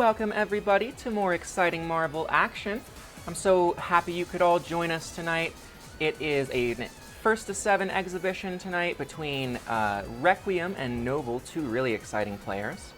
Welcome everybody to more exciting Marvel action. I'm so happy you could all join us tonight. It is a first to 7 exhibition tonight between Requiem and Noble, two really exciting players.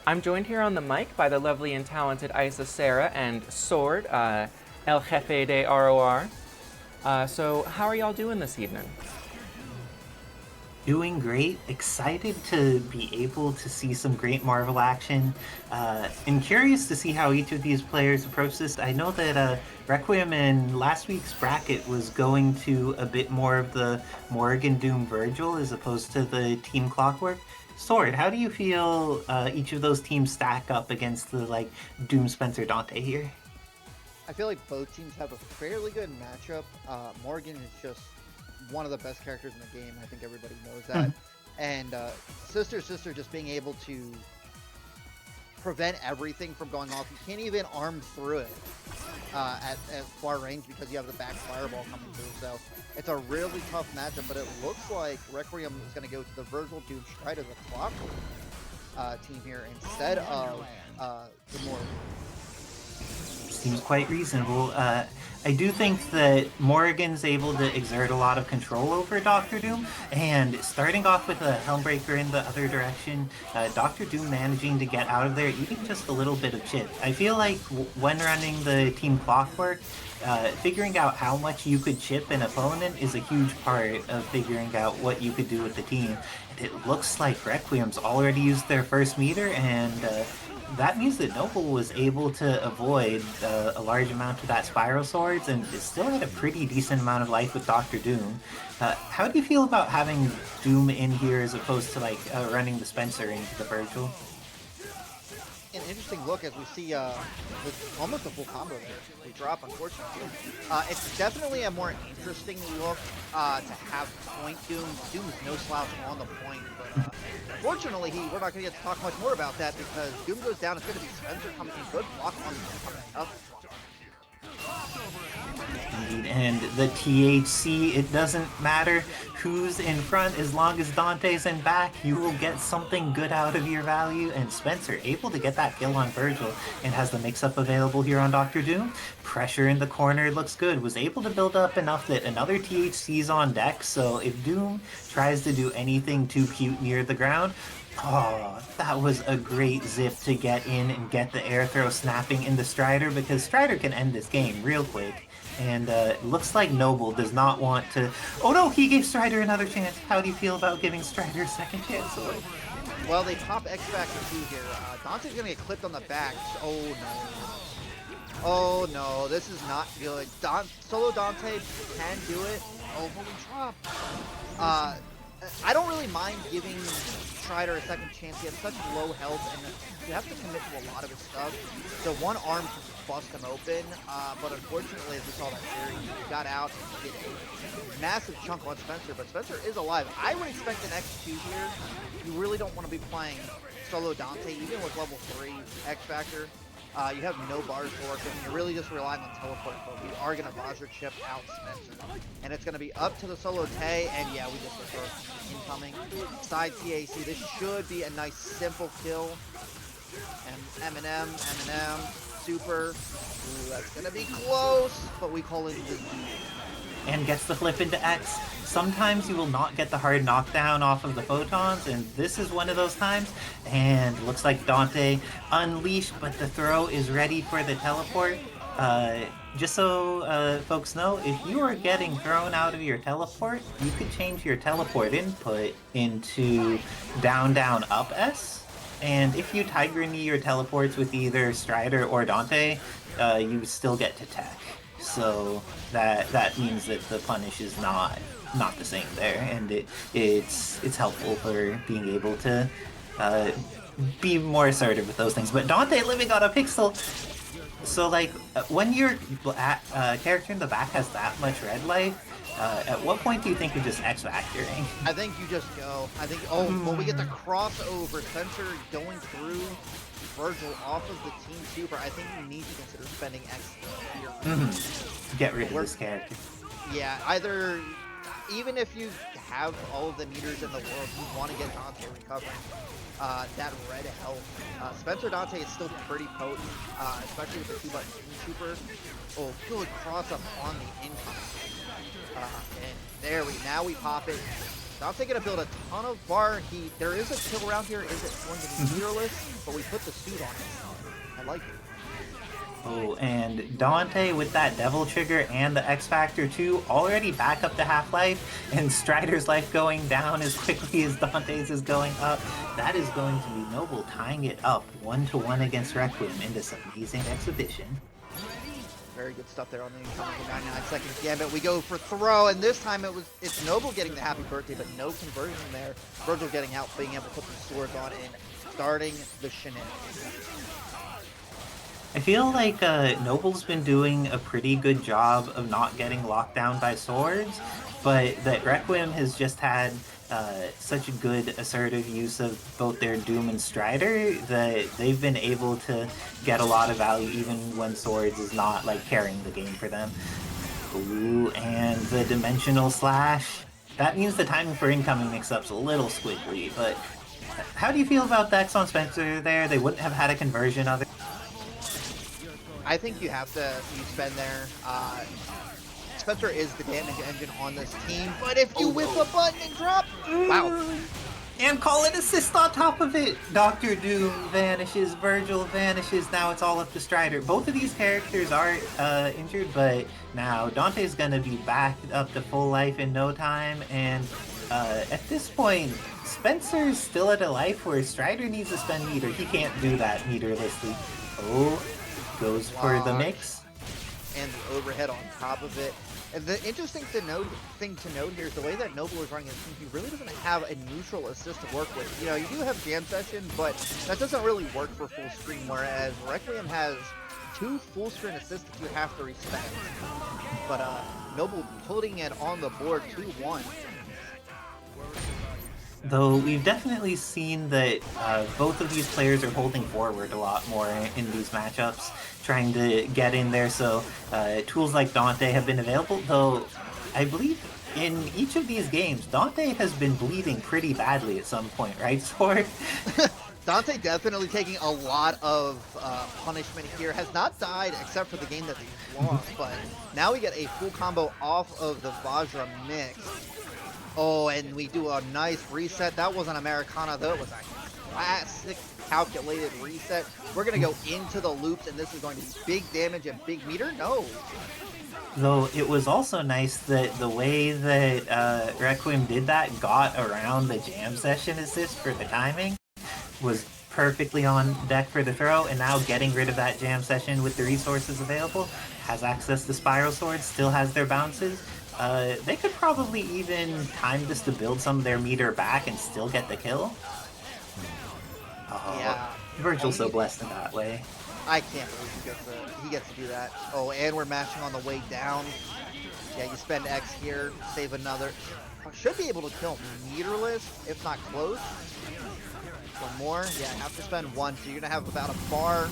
I'm joined here on the mic by the lovely and talented Isa Sarah and Sword, El Jefe de ROR. So how are y'all doing this evening? Doing great, excited to be able to see some great Marvel action, and curious to see how each of these players approach this. I know that Requiem in last week's bracket was going to a bit more of the Morrigan Doom Vergil as opposed to the Team Clockwork. Sword, how do you feel each of those teams stack up against the Doom Spencer Dante here? I feel like both teams have a fairly good matchup. Morgan is just one of the best characters in the game. I think everybody knows that. And Sister just being able to prevent everything from going off. You can't even arm through it at far range because you have the back fireball coming through. So it's a really tough matchup, but it looks like Requiem is going to go to the Vergil Doom Stride as a Clockwork team here instead of the Morgan. Seems quite reasonable. I do think that Morrigan's able to exert a lot of control over Doctor Doom, and starting off with a Helmbreaker in the other direction, Doctor Doom managing to get out of there, even just a little bit of chip. I feel like when running the Team Clockwork, figuring out how much you could chip an opponent is a huge part of figuring out what you could do with the team. And it looks like Requiem's already used their first meter, and that means that Noble was able to avoid a large amount of that Spiral Swords and still had a pretty decent amount of life with Doctor Doom. How do you feel about having Doom in here as opposed to running the Spencer into the Vergil? An interesting look as we see with almost a full combo there. We drop, unfortunately. It's definitely a more interesting look to have point Doom. Doom is no slouch on the point, but fortunately, we're not going to get to talk much more about that because Doom goes down. It's going to be Spencer coming in. Good block on the up. Indeed, and the THC, it doesn't matter who's in front, as long as Dante's in back, you will get something good out of your value, and Spencer able to get that kill on Vergil and has the mix-up available here on Doctor Doom. Pressure in the corner looks good, was able to build up enough that another THC's on deck, so if Doom tries to do anything too cute near the ground, oh, that was a great zip to get in and get the air throw snapping into Strider, because Strider can end this game real quick. And it looks like Noble does not want to... Oh no, he gave Strider another chance. How do you feel about giving Strider a second chance? Well, they pop X Factor 2 here. Dante's going to get clipped on the back. Oh no. Oh no, this is not good. Solo Dante can do it. Oh, holy drop. I don't really mind giving Strider a second chance. He has such low health, and you have to commit to a lot of his stuff. So one arm can bust him open, but unfortunately, as we saw that series, he got out and did a massive chunk on Spencer, but Spencer is alive. I would expect an X2 here. You really don't want to be playing solo Dante, even with level 3 X Factor. You have no bars to work with, and you're really just relying on teleport, but we are going to Vajra chip out Spencer. And it's going to be up to the solo Tay, and yeah, we just reversed incoming. Side TAC, this should be a nice, simple kill. And Eminem, super. Ooh, that's going to be close, but we call it the D. And gets the flip into X. Sometimes you will not get the hard knockdown off of the photons, and this is one of those times. And looks like Dante unleashed, but the throw is ready for the teleport. Just so folks know, if you are getting thrown out of your teleport, you could change your teleport input into down, down, up S. And if you Tiger Knee your teleports with either Strider or Dante, you still get to tech. So that means that the punish is not the same there, and it's helpful for being able to be more assertive with those things. But Dante living on a pixel, so when your character in the back has that much red life, at what point do you think you're just X-Factoring? I think you just go. I think, when we get the crossover, Spencer going through Vergil off of the team super, I think you need to consider spending X here. Get rid of this character. Yeah, either even if you have all of the meters in the world, you want to get Dante recovering that red health. Spencer Dante is still pretty potent, especially with the 2-button Super. Oh, good cross up on the income. And there now we pop it. Dante gonna build a ton of bar. There is a kill around here. Is it going to be meterless? But we put the suit on it. I like it. Oh, and Dante with that Devil Trigger and the X Factor too, already back up to half-life, and Strider's life going down as quickly as Dante's is going up. That is going to be Noble tying it up 1-1 against Requiem in this amazing exhibition. Very good stuff there on the incoming 99-second gambit. We go for throw, and this time it's Noble getting the happy birthday, but no conversion there. Vergil getting out, being able to put the swords on and starting the shenanigans. I feel like Noble's been doing a pretty good job of not getting locked down by swords, but that Requiem has just had such a good assertive use of both their Doom and Strider that they've been able to get a lot of value even when swords is not like carrying the game for them. Ooh, and the dimensional slash. That means the timing for incoming mix-up's a little squiggly, but how do you feel about the X on Spencer there? They wouldn't have had a conversion of it. I think you have to spend there. Spencer is the damage engine on this team, but if you whip a button and drop, wow. And call it assist on top of it. Dr. Doom vanishes, Vergil vanishes, now it's all up to Strider. Both of these characters are injured, but now Dante's gonna be back up to full life in no time, and at this point, Spencer's still at a life where Strider needs to spend meter. He can't do that meterlessly. Oh, goes for the mix. And the overhead on top of it. And the interesting thing to note here is the way that Noble is running his team, he really doesn't have a neutral assist to work with. You know, you do have Jam Session, but that doesn't really work for full screen, whereas Requiem has 2 full screen assists that you have to respect. But Noble putting it on the board 2-1. Though we've definitely seen that both of these players are holding forward a lot more in these matchups, trying to get in there, so tools like Dante have been available, though I believe in each of these games, Dante has been bleeding pretty badly at some point, right, Sword? Dante definitely taking a lot of punishment here, has not died except for the game that he lost, but now we get a full combo off of the Vajra mix. Oh, and we do a nice reset. That wasn't Americana, though. It was a classic calculated reset. We're going to go into the loops, and this is going to be big damage and big meter? No. Though it was also nice that the way that Requiem did that got around the jam session assist for the timing was perfectly on deck for the throw, and now getting rid of that jam session with the resources available, has access to Spiral Swords, still has their bounces. They could probably even time this to build some of their meter back and still get the kill. Oh, yeah. Vergil's so blessed in that way. I can't believe he gets to do that. Oh, and we're mashing on the way down. Yeah, you spend X here, save another. Should be able to kill meterless, if not close. One more. Yeah, have to spend 1, so you're going to have about a bar.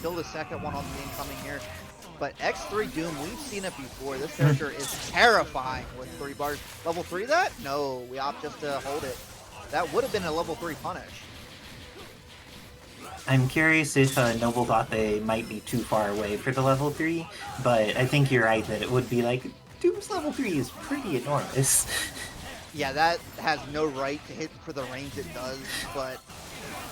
Kill the second one on the incoming here. But X3 Doom, we've seen it before. This character is terrifying with 3 bars. Level 3 that? No, we opt just to hold it. That would have been a level 3 punish. I'm curious if Noble thought they might be too far away for the level 3, but I think you're right that it would be like, Doom's level 3 is pretty enormous. Yeah, that has no right to hit for the range it does, but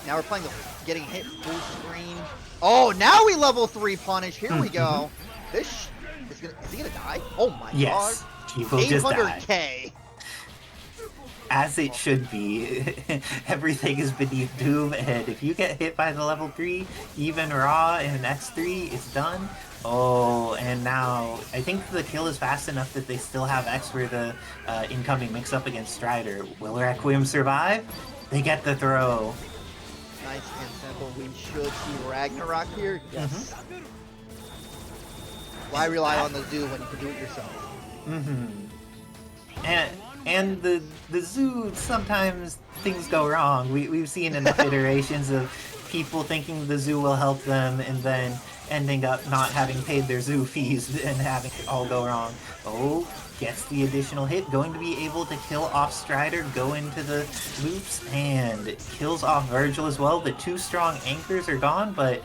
now we're playing getting hit full screen. Oh, now we level 3 punish. Here we go. This is he gonna die? Oh my yes, god. He will just die. 800k. As it should be. Everything is beneath Doom, and if you get hit by the level 3, even raw in an X3, it's done. Oh, and now I think the kill is fast enough that they still have X for the incoming mix-up against Strider. Will Requiem survive? They get the throw. Nice and simple. We should see Ragnarok here. Yes. Why rely on the zoo when you can do it yourself? And the zoo, sometimes things go wrong. We've seen enough iterations of people thinking the zoo will help them, and then ending up not having paid their zoo fees and having it all go wrong. Oh, gets the additional hit, going to be able to kill off Strider, go into the loops, and kills off Vergil as well. The two strong anchors are gone, but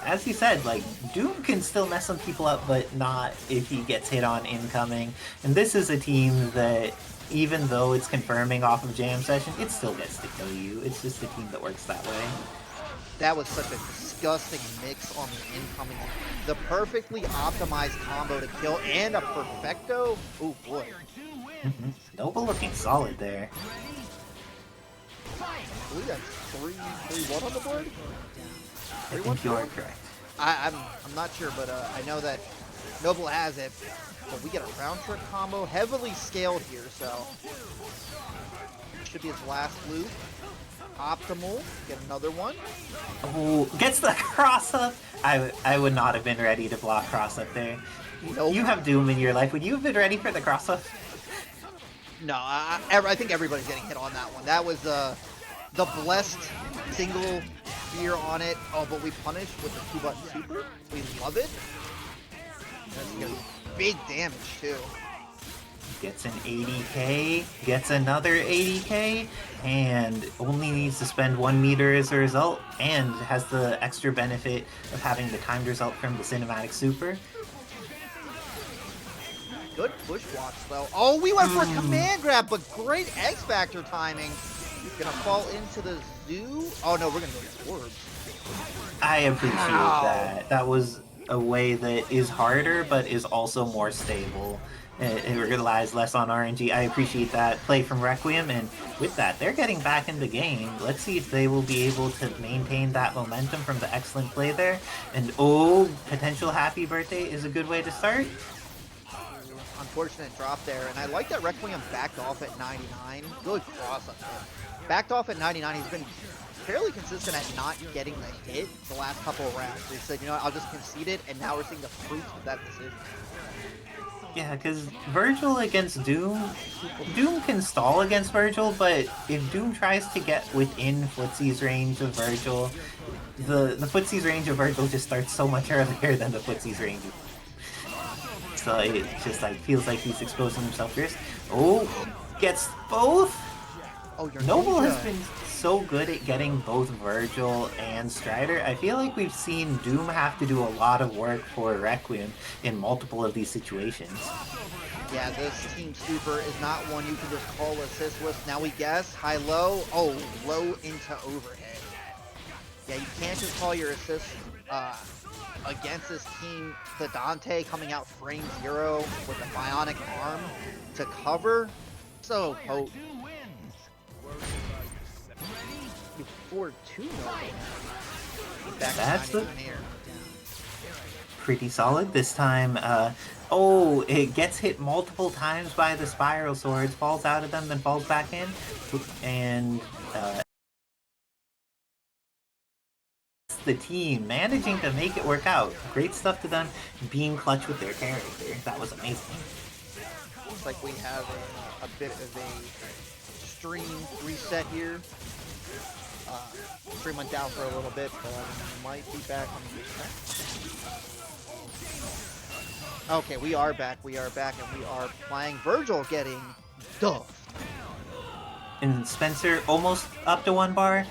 as you said, like, Doom can still mess some people up, but not if he gets hit on incoming. And this is a team that, even though it's confirming off of Jam Session, it still gets to kill you. It's just a team that works that way. That was such a disgusting mix on the incoming. The perfectly optimized combo to kill and a perfecto. Oh boy. Noble looking solid there. I believe that's 3-1 on the board. I think you are correct. I'm not sure, but I know that Noble has it. But we get a round trip combo, heavily scaled here, so should be his last loop. Optimal, get another one. Oh, gets the cross up. I would not have been ready to block cross up there. Nope. You have Doom in your life. Would you have been ready for the cross up? No, I think everybody's getting hit on that one. That was the blessed single spear on it. Oh, but we punished with the 2-button super. We love it. That's gonna be big damage too. Gets an 80k, gets another 80k, and only needs to spend 1 meter as a result, and has the extra benefit of having the timed result from the cinematic super. Good push blocks though. Oh, we went for a command grab, but great X Factor timing. Gonna fall into the zoo. Oh no, we're gonna go to orbs. I appreciate that. That was a way that is harder, but is also more stable. It relies less on RNG. I appreciate that play from Requiem, and with that, they're getting back in the game. Let's see if they will be able to maintain that momentum from the excellent play there. And oh, potential happy birthday is a good way to start. Unfortunate drop there, and I like that Requiem backed off at 99. Good cross up there. Backed off at 99. He's been fairly consistent at not getting the hit the last couple of rounds. So he said, you know what, I'll just concede it, and now we're seeing the fruits of that decision. Yeah, because Vergil against Doom can stall against Vergil, but if Doom tries to get within Footsie's range of Vergil, the Footsie's range of Vergil just starts so much earlier than the Footsie's range. So it just like feels like he's exposing himself first. Oh, gets both. Oh, your Noble ninja. has been so good at getting both Vergil and Strider. I feel like we've seen Doom have to do a lot of work for Requiem in multiple of these situations. Yeah, this team super is not one you can just call assist with. Now we guess high-low. Oh, low into overhead. Yeah, you can't just call your assist against this team. The Dante coming out frame 0 with a bionic arm to cover. So potent. 4-2 That's pretty solid this time. Oh, it gets hit multiple times by the spiral swords, falls out of them, then falls back in, and the team managing to make it work out. Great stuff to them, being clutch with their character. That was amazing. Looks like we have a bit of a stream reset here. Stream went down for a little bit, but might be back on the reset. Okay, we are back, and we are playing Vergil getting duffed. And Spencer almost up to 1 bar.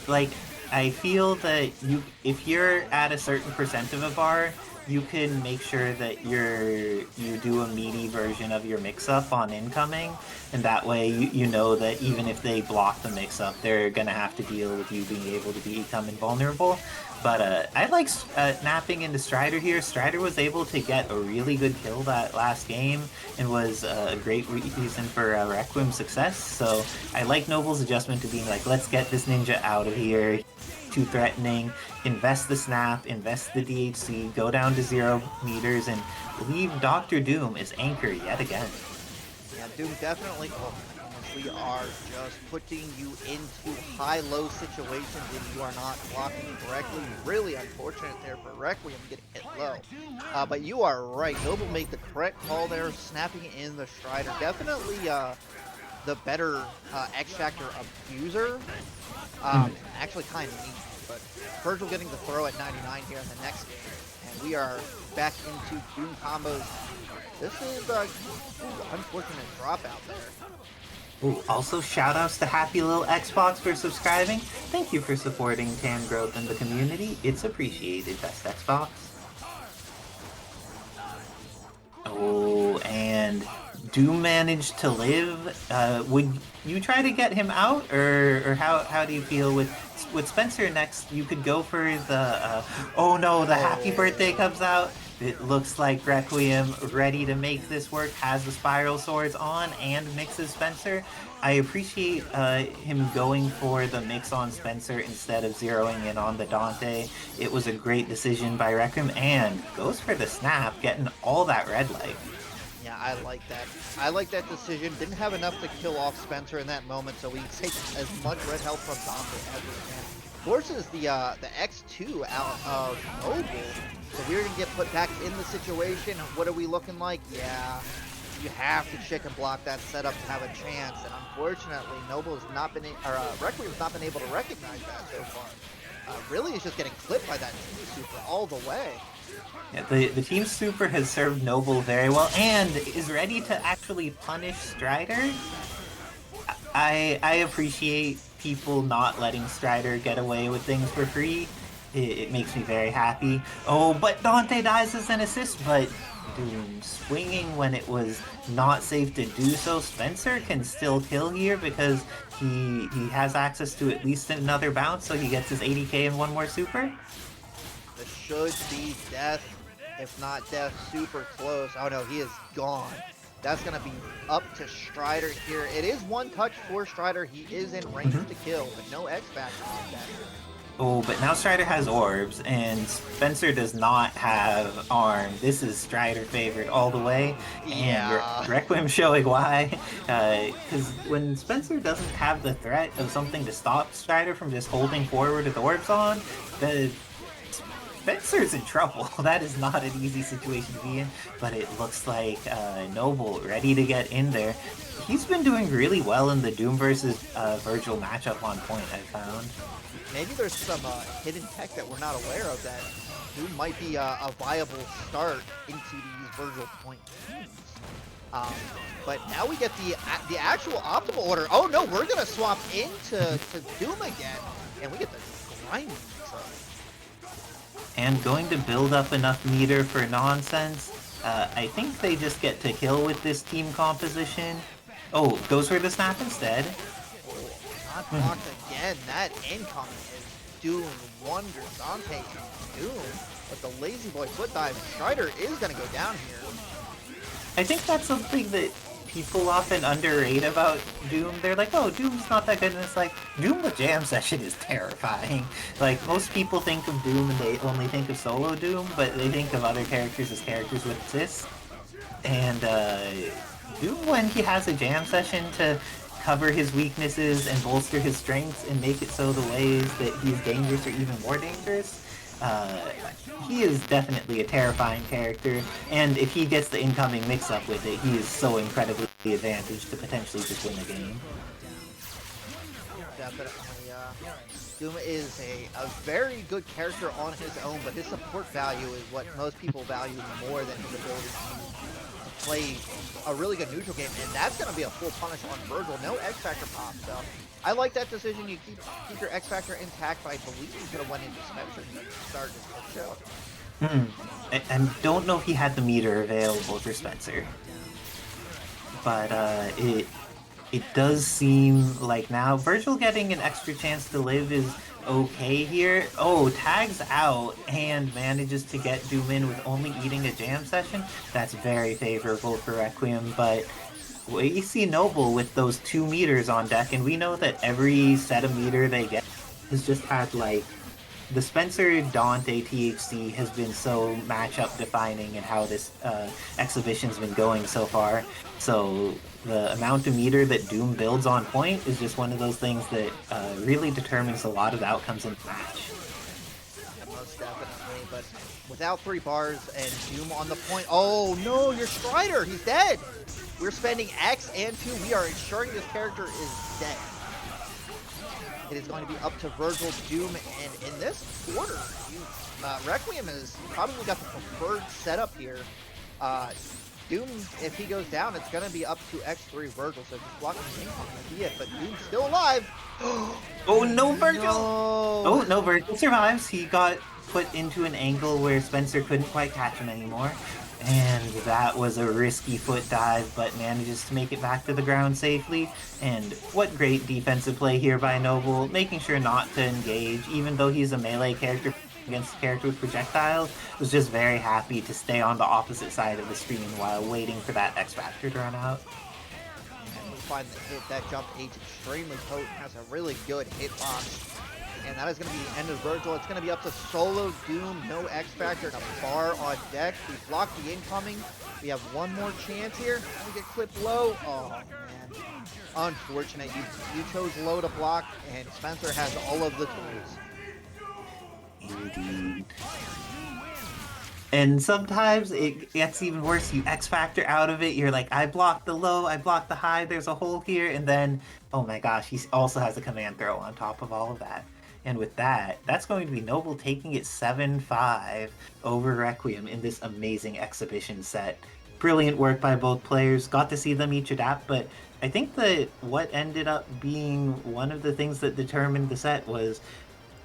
Like, I feel that if you're at a certain percent of a bar, you can make sure that you do a meaty version of your mix-up on incoming, and that way you know that even if they block the mix-up, they're gonna have to deal with you being able to become invulnerable. But I like napping into Strider here. Strider was able to get a really good kill that last game and was a great reason for Requiem's success. So I like Noble's adjustment to being like, let's get this ninja out of here. Too threatening, invest the snap, invest the DHC, go down to 0 meters, and leave Dr. Doom as anchor yet again. Yeah, Doom definitely. Oh, we are just putting you into high-low situations if you are not blocking correctly. Really unfortunate there for Requiem getting hit low. But you are right. Noble made the correct call there, snapping in the Strider. Definitely the better X Factor abuser. Actually kind of neat. but Vergil getting the throw at 99 here in the next game. And we are back into Doom combos. This is a unfortunate dropout there. Ooh, also shoutouts to Happy Little Xbox for subscribing. Thank you for supporting Tan growth in the community. It's appreciated, Best Xbox. Oh, and Doom managed to live. Would you try to get him out, or how do you feel with Spencer next? You could go for the oh no, the happy birthday comes out. It looks like Requiem ready to make this work, has the spiral swords on and mixes Spencer. I appreciate him going for the mix on Spencer instead of zeroing in on the Dante. It was a great decision by Requiem, and goes for the snap, getting all that red life. Yeah, I like that. I like that decision. Didn't have enough to kill off Spencer in that moment, so we take as much red health from Dante as we can. Forces the X2 out of Noble, so we're gonna get put back in the situation. What are we looking like? Yeah, you have to chicken block that setup to have a chance, and unfortunately, Noble's not been, Requiem's not been able to recognize that so far. Really is just getting clipped by that team super all the way. Yeah, the team super has served Noble very well and is ready to actually punish Strider. I appreciate people not letting Strider get away with things for free. It makes me very happy. Oh, but Dante dies as an assist, but Doom swinging when it was not safe to do so. Spencer can still kill here because he has access to at least another bounce, so he gets his 80k and one more super. This should be death, if not death, super close. Oh no, he is gone. That's going to be up to Strider here. It is one touch for Strider. He is in range to kill, but no X Factor on that. Oh, but now Strider has orbs, and Spencer does not have arm. This is Strider favorite all the way, and Requiem showing why. Because when Spencer doesn't have the threat of something to stop Strider from just holding forward with orbs on, Spencer's in trouble. That is not an easy situation to be in, but it looks like Noble ready to get in there. He's been doing really well in the Doom versus Vergil matchup on point, I found. Maybe there's some hidden tech that we're not aware of that Doom might be a viable start into these Vergil point teams. But now we get the actual optimal order. Oh no, we're gonna swap into Doom again, and we get the grinding control. And going to build up enough meter for nonsense. I think they just get to kill with this team composition. Oh, goes for the snap instead. Not blocked again. That incoming is doing wonders. Dante Doom, but the lazy boy foot dive. Strider is going to go down here. I think that's something that people often underrate about Doom. They're like, oh, Doom's not that good, and it's like, Doom with Jam Session is terrifying. Like, most people think of Doom and they only think of solo Doom, but they think of other characters as characters with assists. And Doom, when he has a Jam Session to cover his weaknesses and bolster his strengths and make it so the ways that he's dangerous are even more dangerous, he is definitely a terrifying character, and if he gets the incoming mix-up with it, he is so incredibly advantaged to potentially just win the game. Definitely, Doom is a very good character on his own, but his support value is what most people value more than his ability to play a really good neutral game, and that's going to be a full punish on Vergil. No X Factor pop, so I like that decision. You keep your X Factor intact, but I believe you could have went into Spencer to start his show. I don't know if he had the meter available for Spencer, but it does seem like now Vergil getting an extra chance to live is okay here. Oh, tags out and manages to get Doom in with only eating a Jam Session. That's very favorable for Requiem, but we see Noble with those 2 meters on deck, and we know that every set of meter they get has just had, like, the Spencer Dante THC has been so matchup defining in how this exhibition's been going so far. So the amount of meter that Doom builds on point is just one of those things that really determines a lot of the outcomes in the match. Yeah, most definitely, but without 3 bars and Doom on the point, oh no, your Strider, he's dead! We're spending X and 2, we are ensuring this character is dead. It is going to be up to Vergil, Doom, and in this quarter, Requiem has probably got the preferred setup here. Doom, if he goes down, it's going to be up to X3 Vergil, so just blocking the income will be it, but Doom's still alive. Oh no, Vergil! No. Oh no, Vergil survives. He got put into an angle where Spencer couldn't quite catch him anymore. And that was a risky foot dive, but manages to make it back to the ground safely. And what great defensive play here by Noble, making sure not to engage, even though he's a melee character against a character with projectiles, was just very happy to stay on the opposite side of the screen while waiting for that X Factor to run out. And we find that jump H extremely potent, has a really good hitbox. And that is going to be the end of Vergil. It's going to be up to Solo, Doom, no X Factor, and a bar on deck. We blocked the incoming. We have one more chance here. And we get clipped low. Oh, man. Unfortunate. You chose low to block, and Spencer has all of the tools. Indeed. And sometimes it gets even worse. You X Factor out of it. You're like, I blocked the low, I blocked the high, there's a hole here. And then, oh my gosh, he also has a command throw on top of all of that. And with that, that's going to be Noble taking it 7-5 over Requiem in this amazing exhibition set. Brilliant work by both players. Got to see them each adapt, but I think that what ended up being one of the things that determined the set was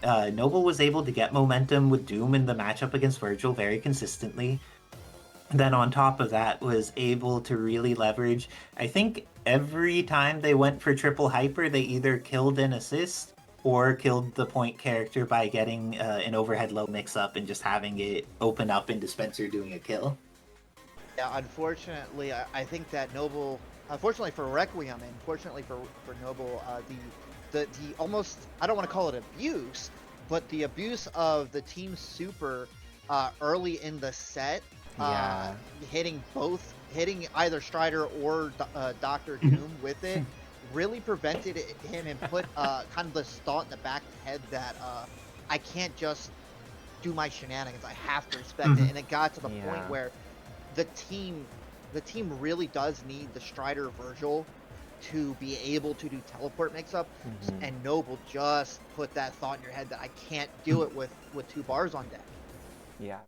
Noble was able to get momentum with Doom in the matchup against Vergil very consistently. Then on top of that was able to really leverage, I think every time they went for triple hyper, they either killed an assist or killed the point character by getting an overhead low mix-up and just having it open up into Spencer doing a kill. Yeah, unfortunately, I think that Noble, unfortunately for Requiem, and fortunately for Noble, the almost, I don't want to call it abuse, but the abuse of the team super early in the set, hitting either Strider or Dr. Doom with it, really prevented him and put kind of this thought in the back of the head that I can't just do my shenanigans. I have to respect it. And it got to the point where the team really does need the Strider Vergil to be able to do teleport mix-up, and Noble just put that thought in your head that I can't do it with 2 bars on deck. Yeah.